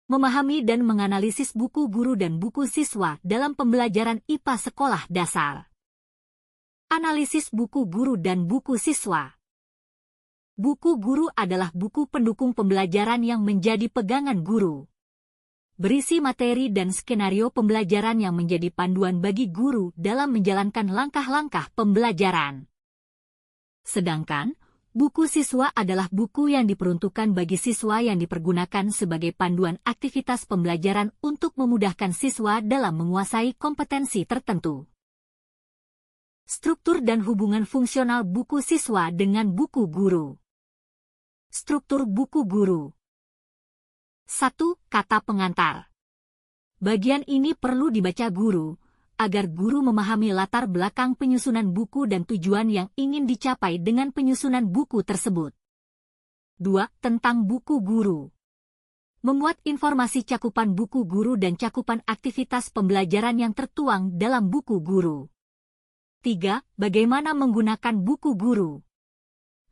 Memahami dan menganalisis buku guru dan buku siswa dalam pembelajaran IPA sekolah dasar. Analisis buku guru dan buku siswa. Buku guru adalah buku pendukung pembelajaran yang menjadi pegangan guru. Berisi materi dan skenario pembelajaran yang menjadi panduan bagi guru dalam menjalankan langkah-langkah pembelajaran. Sedangkan, buku siswa adalah buku yang diperuntukkan bagi siswa yang dipergunakan sebagai panduan aktivitas pembelajaran untuk memudahkan siswa dalam menguasai kompetensi tertentu. Struktur dan hubungan fungsional buku siswa dengan buku guru. Struktur buku guru. 1. Kata pengantar. Bagian ini perlu dibaca guru, agar guru memahami latar belakang penyusunan buku dan tujuan yang ingin dicapai dengan penyusunan buku tersebut. 2. Tentang buku guru. Memuat informasi cakupan buku guru dan cakupan aktivitas pembelajaran yang tertuang dalam buku guru. 3. Bagaimana menggunakan buku guru.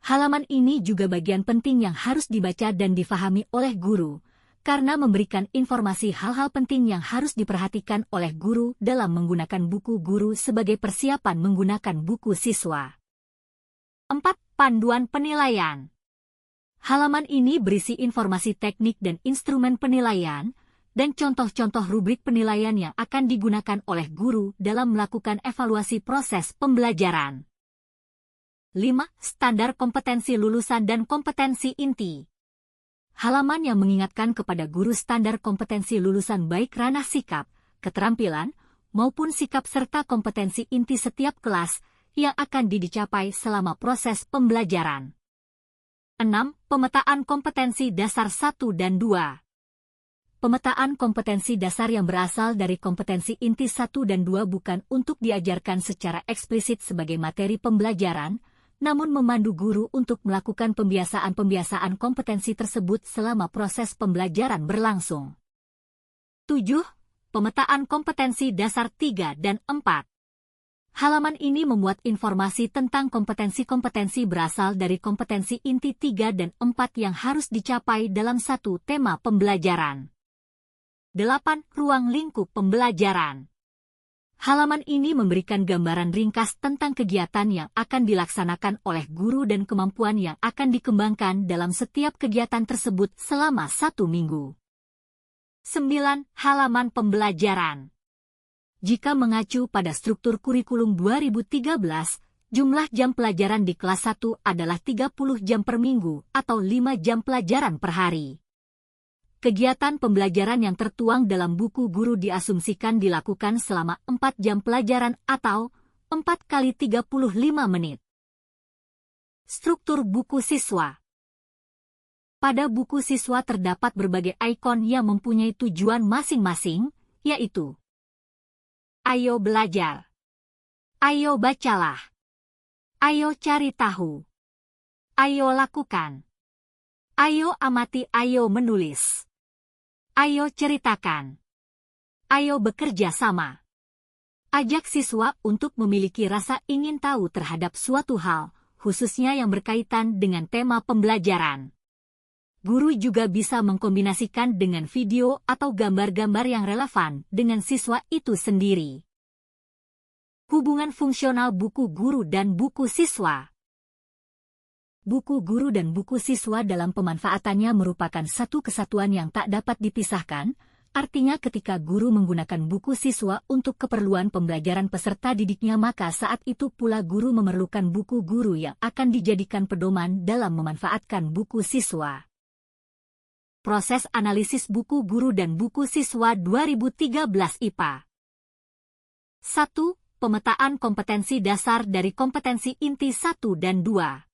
Halaman ini juga bagian penting yang harus dibaca dan difahami oleh guru, karena memberikan informasi hal-hal penting yang harus diperhatikan oleh guru dalam menggunakan buku guru sebagai persiapan menggunakan buku siswa. 4. Panduan penilaian. Halaman ini berisi informasi teknik dan instrumen penilaian, dan contoh-contoh rubrik penilaian yang akan digunakan oleh guru dalam melakukan evaluasi proses pembelajaran. 5. Standar kompetensi lulusan dan kompetensi inti. Halaman yang mengingatkan kepada guru standar kompetensi lulusan baik ranah sikap, keterampilan, maupun sikap serta kompetensi inti setiap kelas yang akan dicapai selama proses pembelajaran. 6. Pemetaan kompetensi dasar 1 dan 2. Pemetaan kompetensi dasar yang berasal dari kompetensi inti 1 dan 2 bukan untuk diajarkan secara eksplisit sebagai materi pembelajaran, namun memandu guru untuk melakukan pembiasaan-pembiasaan kompetensi tersebut selama proses pembelajaran berlangsung. 7. Pemetaan kompetensi dasar 3 dan 4. Halaman ini memuat informasi tentang kompetensi-kompetensi berasal dari kompetensi inti 3 dan 4 yang harus dicapai dalam satu tema pembelajaran. 8. Ruang lingkup pembelajaran. Halaman ini memberikan gambaran ringkas tentang kegiatan yang akan dilaksanakan oleh guru dan kemampuan yang akan dikembangkan dalam setiap kegiatan tersebut selama 1 minggu. 9. Halaman pembelajaran. Jika mengacu pada struktur kurikulum 2013, jumlah jam pelajaran di kelas 1 adalah 30 jam per minggu atau 5 jam pelajaran per hari. Kegiatan pembelajaran yang tertuang dalam buku guru diasumsikan dilakukan selama 4 jam pelajaran atau 4 kali 35 menit. Struktur buku siswa. Pada buku siswa terdapat berbagai ikon yang mempunyai tujuan masing-masing, yaitu: ayo belajar, ayo bacalah, ayo cari tahu, ayo lakukan, ayo amati, ayo menulis. Ayo ceritakan. Ayo bekerja sama. Ajak siswa untuk memiliki rasa ingin tahu terhadap suatu hal, khususnya yang berkaitan dengan tema pembelajaran. Guru juga bisa mengkombinasikan dengan video atau gambar-gambar yang relevan dengan siswa itu sendiri. Hubungan fungsional buku guru dan buku siswa. Buku guru dan buku siswa dalam pemanfaatannya merupakan satu kesatuan yang tak dapat dipisahkan, artinya ketika guru menggunakan buku siswa untuk keperluan pembelajaran peserta didiknya maka saat itu pula guru memerlukan buku guru yang akan dijadikan pedoman dalam memanfaatkan buku siswa. Proses analisis buku guru dan buku siswa 2013 IPA. 1. Pemetaan kompetensi dasar dari kompetensi inti 1 dan 2.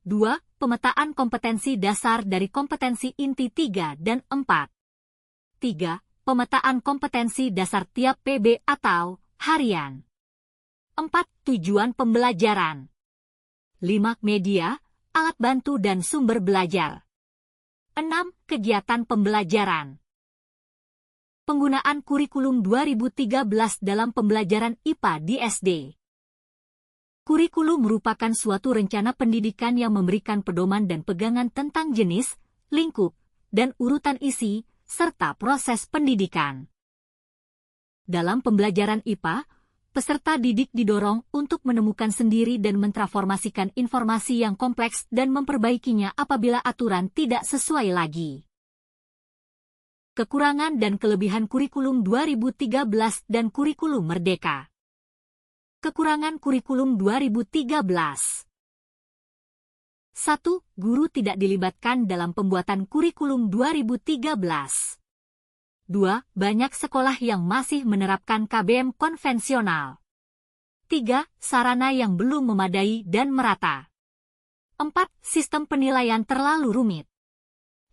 2. Pemetaan kompetensi dasar dari kompetensi inti 3 dan 4. 3. Pemetaan kompetensi dasar tiap PB atau harian. 4. Tujuan pembelajaran. 5. Media, alat bantu dan sumber belajar. 6. Kegiatan pembelajaran. Penggunaan kurikulum 2013 dalam pembelajaran IPA di SD. Kurikulum merupakan suatu rencana pendidikan yang memberikan pedoman dan pegangan tentang jenis, lingkup, dan urutan isi, serta proses pendidikan. Dalam pembelajaran IPA, peserta didik didorong untuk menemukan sendiri dan mentransformasikan informasi yang kompleks dan memperbaikinya apabila aturan tidak sesuai lagi. Kekurangan dan kelebihan kurikulum 2013 dan kurikulum Merdeka. Kekurangan kurikulum 2013. 1. Guru tidak dilibatkan dalam pembuatan kurikulum 2013. 2. Banyak sekolah yang masih menerapkan KBM konvensional. 3. Sarana yang belum memadai dan merata. 4. Sistem penilaian terlalu rumit.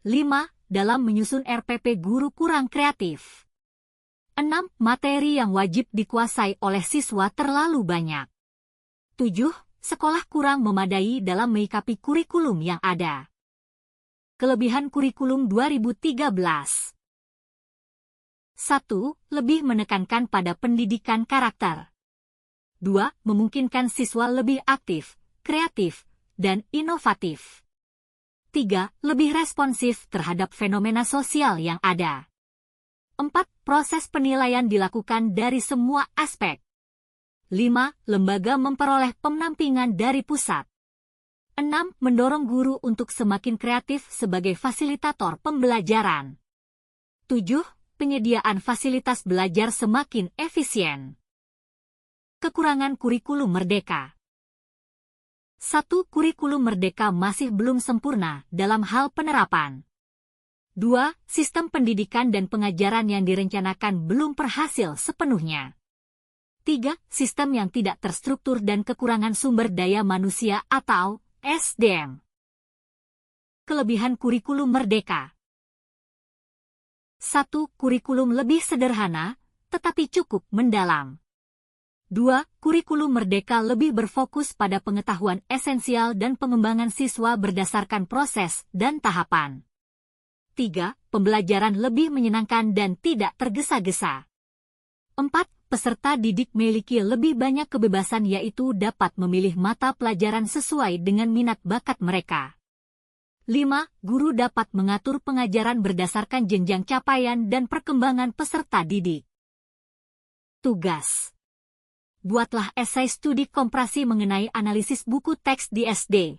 5. Dalam menyusun RPP guru kurang kreatif. 6. Materi yang wajib dikuasai oleh siswa terlalu banyak. 7. Sekolah kurang memadai dalam menyikapi kurikulum yang ada. Kelebihan kurikulum 2013. 1. Lebih menekankan pada pendidikan karakter. 2. Memungkinkan siswa lebih aktif, kreatif, dan inovatif. 3. Lebih responsif terhadap fenomena sosial yang ada. 4. Proses penilaian dilakukan dari semua aspek. 5. Lembaga memperoleh pendampingan dari pusat. 6. Mendorong guru untuk semakin kreatif sebagai fasilitator pembelajaran. 7. Penyediaan fasilitas belajar semakin efisien. Kekurangan kurikulum Merdeka. 1. Kurikulum Merdeka masih belum sempurna dalam hal penerapan. 2. Sistem pendidikan dan pengajaran yang direncanakan belum berhasil sepenuhnya. 3. Sistem yang tidak terstruktur dan kekurangan sumber daya manusia atau SDM. Kelebihan kurikulum Merdeka. 1. Kurikulum lebih sederhana, tetapi cukup mendalam. 2. Kurikulum Merdeka lebih berfokus pada pengetahuan esensial dan pengembangan siswa berdasarkan proses dan tahapan. 3. Pembelajaran lebih menyenangkan dan tidak tergesa-gesa. 4. Peserta didik memiliki lebih banyak kebebasan yaitu dapat memilih mata pelajaran sesuai dengan minat bakat mereka. 5. Guru dapat mengatur pengajaran berdasarkan jenjang capaian dan perkembangan peserta didik. Tugas. Buatlah esai studi komparasi mengenai analisis buku teks di SD.